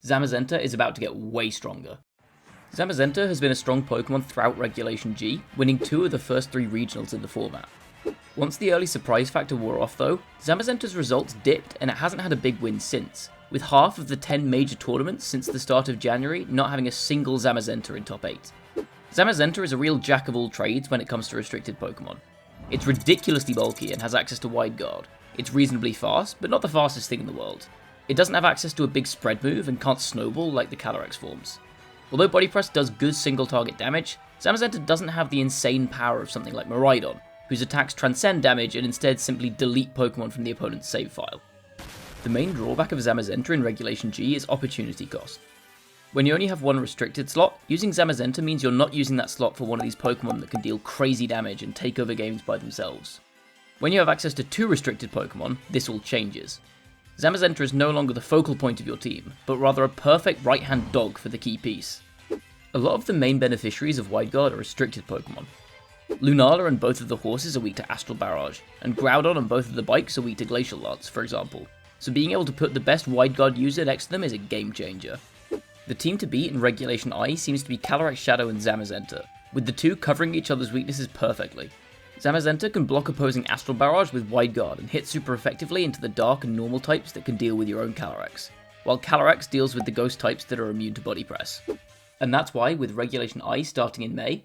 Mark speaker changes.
Speaker 1: Zamazenta is about to get way stronger. Zamazenta has been a strong Pokemon throughout Regulation G, winning 2 of the first 3 regionals in the format. Once the early surprise factor wore off though, Zamazenta's results dipped and it hasn't had a big win since, with half of the 10 major tournaments since the start of January not having a single Zamazenta in top 8. Zamazenta is a real jack of all trades when it comes to restricted Pokemon. It's ridiculously bulky and has access to Wide Guard. It's reasonably fast, but not the fastest thing in the world. It doesn't have access to a big spread move and can't snowball like the Calyrex forms. Although Body Press does good single target damage, Zamazenta doesn't have the insane power of something like Miraidon, whose attacks transcend damage and instead simply delete Pokemon from the opponent's save file. The main drawback of Zamazenta in Regulation G is opportunity cost. When you only have one restricted slot, using Zamazenta means you're not using that slot for one of these Pokemon that can deal crazy damage and take over games by themselves. When you have access to 2 restricted Pokemon, this all changes. Zamazenta is no longer the focal point of your team, but rather a perfect right-hand dog for the key piece. A lot of the main beneficiaries of Wide Guard are restricted Pokemon. Lunala and both of the horses are weak to Astral Barrage, and Groudon and both of the bikes are weak to Glacial Lance, for example, so being able to put the best Wide Guard user next to them is a game changer. The team to beat in Regulation I seems to be Calyrex Shadow and Zamazenta, with the 2 covering each other's weaknesses perfectly. Zamazenta can block opposing Astral Barrage with Wide Guard and hit super effectively into the Dark and Normal types that can deal with your own Calyrex, while Calyrex deals with the Ghost types that are immune to Body Press. And that's why, with Regulation I starting in May,